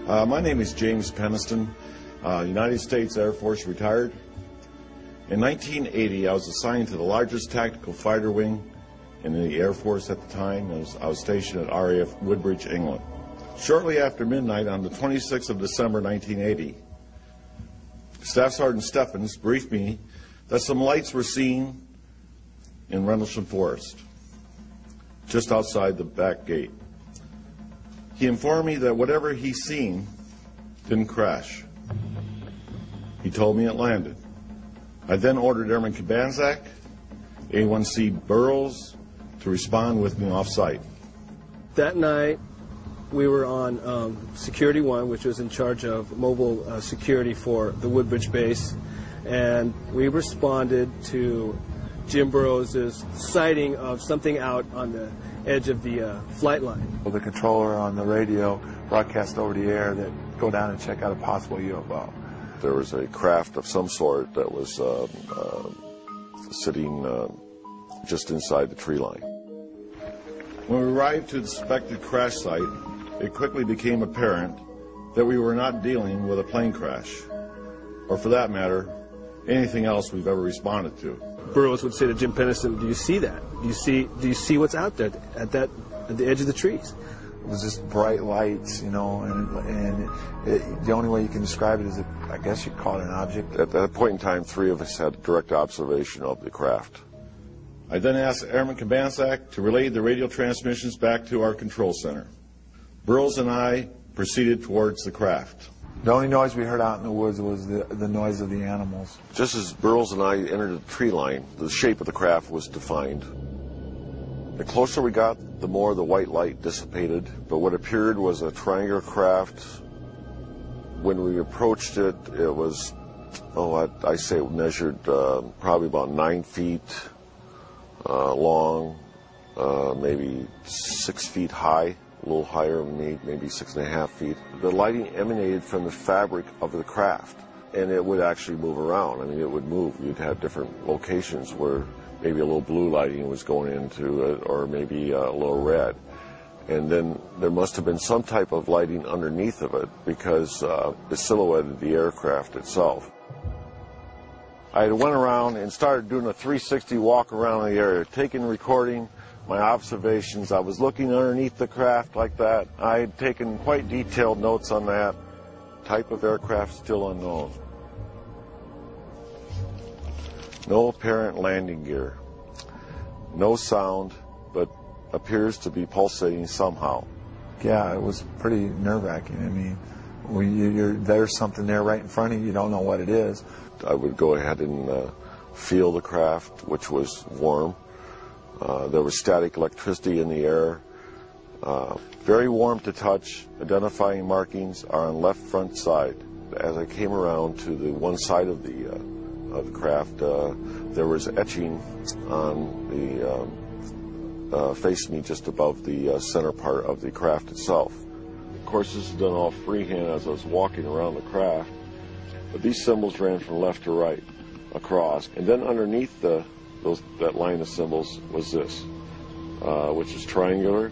My name is James Peniston, United States Air Force retired. In 1980, I was assigned to the largest tactical fighter wing in the Air Force at the time. I was stationed at RAF Woodbridge, England. Shortly after midnight on the 26th of December 1980, Staff Sergeant Steffens briefed me that some lights were seen in Rendlesham Forest, just outside the back gate. He informed me that whatever he seen didn't crash. He told me it landed. I then ordered Airman Kabanzak, A1C Burroughs, to respond with me off-site. That night, we were on Security 1, which was in charge of mobile security for the Woodbridge base, and we responded to Jim Burroughs' sighting of something out on the edge of the flight line. The controller on the radio broadcast over the air that go down and check out a possible UFO. There was a craft of some sort that was sitting just inside the tree line. When we arrived to the suspected crash site, it quickly became apparent that we were not dealing with a plane crash, or for that matter, anything else we've ever responded to. Burroughs would say to Jim Peniston, "Do you see that? Do you see what's out there at the edge of the trees?" It was just bright lights, you know, and the only way you can describe it is, I guess you'd call it an object. At that point in time, three of us had direct observation of the craft. I then asked Airman Kabanzak to relay the radio transmissions back to our control center. Burroughs and I proceeded towards the craft. The only noise we heard out in the woods was the noise of the animals. Just as Burroughs and I entered the tree line, the shape of the craft was defined. The closer we got, the more the white light dissipated, but what appeared was a triangular craft. When we approached it, it was, I say it measured probably about 9 feet long, maybe 6 feet high, a little higher, maybe 6.5 feet. The lighting emanated from the fabric of the craft, and it would actually move around. I mean, it would move. You'd have different locations where maybe a little blue lighting was going into it, or maybe a little red. And then there must have been some type of lighting underneath of it, because it silhouetted the aircraft itself. I went around and started doing a 360 walk around the area, recording my observations. I was looking underneath the craft like that. I had taken quite detailed notes on that. Type of aircraft still unknown. No apparent landing gear. No sound, but appears to be pulsating somehow. Yeah, it was pretty nerve-wracking. I mean, there's something there right in front of you. You don't know what it is. I would go ahead and feel the craft, which was warm. There was static electricity in the air. Very warm to touch. Identifying markings are on left front side. As I came around to the one side of the craft, there was etching on the faced me just above the center part of the craft itself. Of course, this is done all freehand as I was walking around the craft, but these symbols ran from left to right across, and then underneath that line of symbols was this, which is triangular,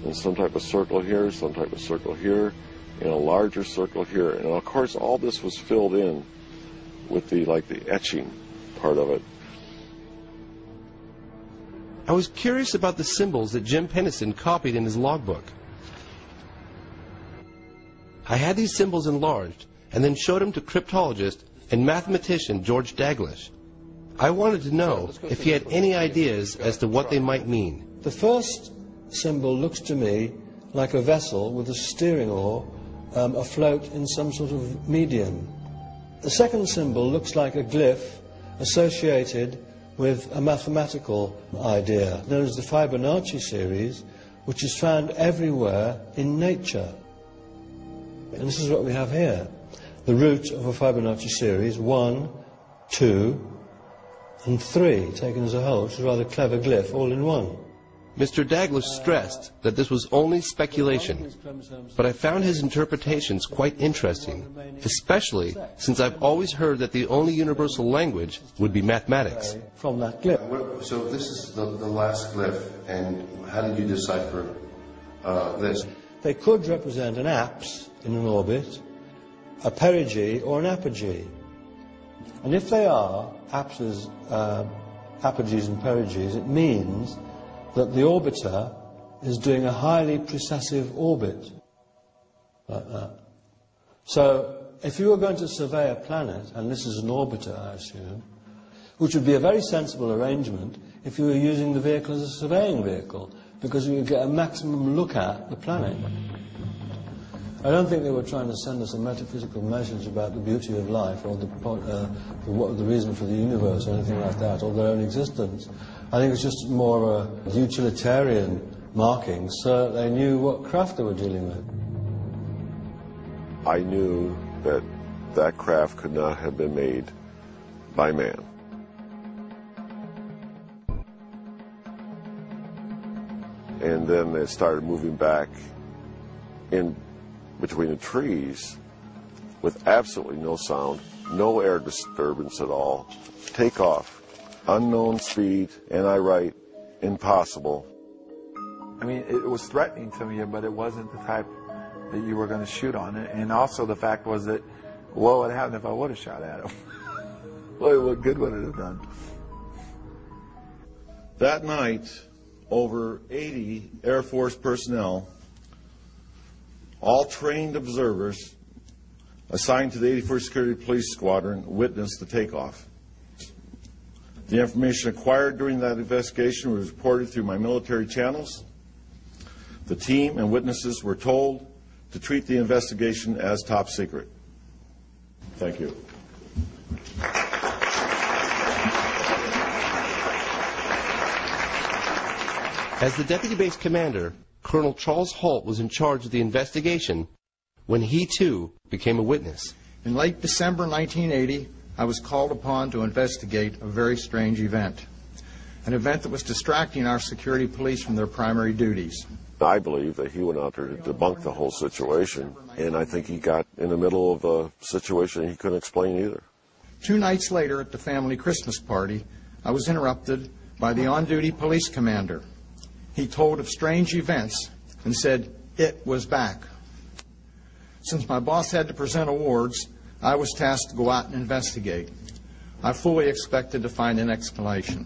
and some type of circle here, some type of circle here, and a larger circle here. And of course, all this was filled in with the etching part of it. I was curious about the symbols that Jim Peniston copied in his logbook. I had these symbols enlarged and then showed them to cryptologist and mathematician George Daglish. I wanted to know if he had any ideas as to what they might mean. The first symbol looks to me like a vessel with a steering oar afloat in some sort of medium. The second symbol looks like a glyph associated with a mathematical idea known as the Fibonacci series, which is found everywhere in nature. And this is what we have here. The root of a Fibonacci series, 1, 2, and 3, taken as a whole, which is a rather clever glyph, all in one. Mr. Daglish stressed that this was only speculation, but I found his interpretations quite interesting, especially since I've always heard that the only universal language would be mathematics. From that glyph. So this is the last glyph, and how did you decipher this? they could represent an apse in an orbit, a perigee or an apogee. And if they are apses, apogees and perigees, it means that the orbiter is doing a highly precessive orbit, like that. So, if you were going to survey a planet, and this is an orbiter, I assume, which would be a very sensible arrangement if you were using the vehicle as a surveying vehicle, because you would get a maximum look at the planet. I don't think they were trying to send us a metaphysical message about the beauty of life or the reason for the universe or anything like that, or their own existence. I think it's just more a utilitarian marking so that they knew what craft they were dealing with. I knew that that craft could not have been made by man. And then it started moving back in between the trees with absolutely no sound, no air disturbance at all. Take off, unknown speed, and I write, impossible. I mean, it was threatening to me, but it wasn't the type that you were going to shoot on it. And also the fact was that, what would happen if I would have shot at him? What good would it have done? That night, over 80 Air Force personnel, all trained observers assigned to the 81st Security Police Squadron, witnessed the takeoff. The information acquired during that investigation was reported through my military channels. The team and witnesses were told to treat the investigation as top secret. Thank you. As the Deputy Base Commander, Colonel Charles Holt was in charge of the investigation when he, too, became a witness. In late December 1980, I was called upon to investigate a very strange event, an event that was distracting our security police from their primary duties. I believe that he went out there to debunk the whole situation, and I think he got in the middle of a situation he couldn't explain either. 2 nights later at the family Christmas party, I was interrupted by the on-duty police commander. He told of strange events and said it was back. Since my boss had to present awards, I was tasked to go out and investigate. I fully expected to find an explanation.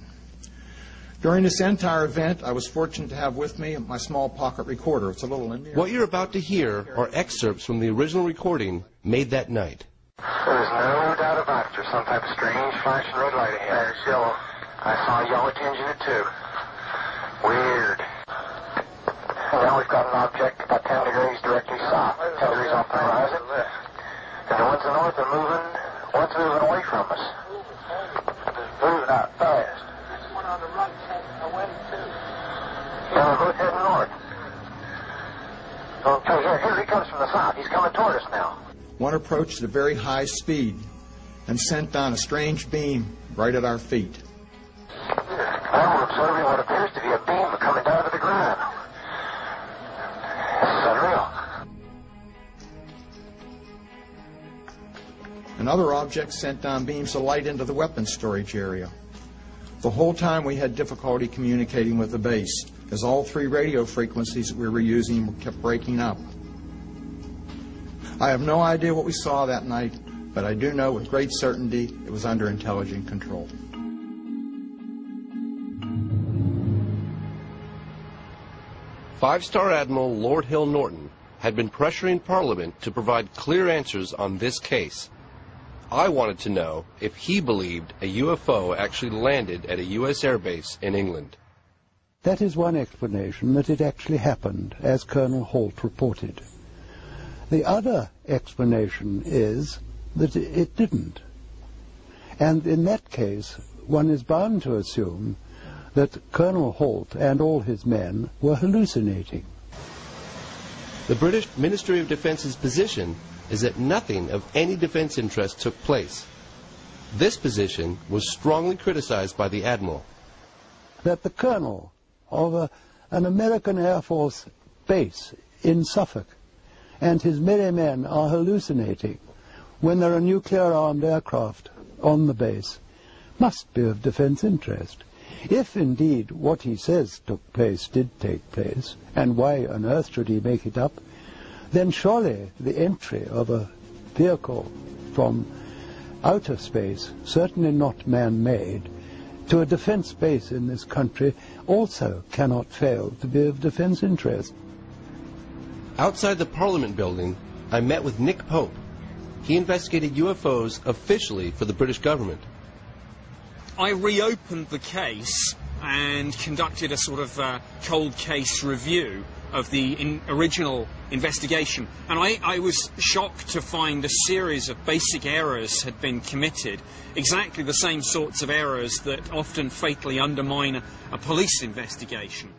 During this entire event, I was fortunate to have with me my small pocket recorder. It's a little in there. What you're about to hear are excerpts from the original recording made that night. There's no doubt about it. There's some type of strange flashing red light ahead. There's yellow. I saw a yellow tinge in it, too. Weird. And now we've got an object about 10 degrees directly south, 10 degrees off the horizon. And the ones in the north are moving, one's moving away from us. Moving out fast. There's one on the right heading away, too. Yeah, they're both heading north. Okay, here he comes from the south. He's coming toward us now. One approached at a very high speed and sent down a strange beam right at our feet. Now we're observing what appears to be a beam coming down to the ground. This is unreal. Another object sent down beams of light into the weapons storage area. The whole time we had difficulty communicating with the base, as all 3 radio frequencies that we were using kept breaking up. I have no idea what we saw that night, but I do know with great certainty it was under intelligent control. Five-star Admiral Lord Hill Norton had been pressuring Parliament to provide clear answers on this case. I wanted to know if he believed a UFO actually landed at a U.S. airbase in England. That is one explanation, that it actually happened, as Colonel Holt reported. The other explanation is that it didn't. And in that case, one is bound to assume that Colonel Holt and all his men were hallucinating. The British Ministry of Defence's position is that nothing of any defense interest took place. This position was strongly criticized by the Admiral. That the colonel of an American Air Force base in Suffolk and his merry men are hallucinating when there are nuclear-armed aircraft on the base must be of defense interest. If indeed what he says took place did take place, and why on earth should he make it up, then surely the entry of a vehicle from outer space, certainly not man-made, to a defense base in this country also cannot fail to be of defense interest. Outside the Parliament building, I met with Nick Pope. He investigated UFOs officially for the British government. I reopened the case and conducted a sort of cold case review of the original investigation, and I was shocked to find a series of basic errors had been committed, exactly the same sorts of errors that often fatally undermine a police investigation.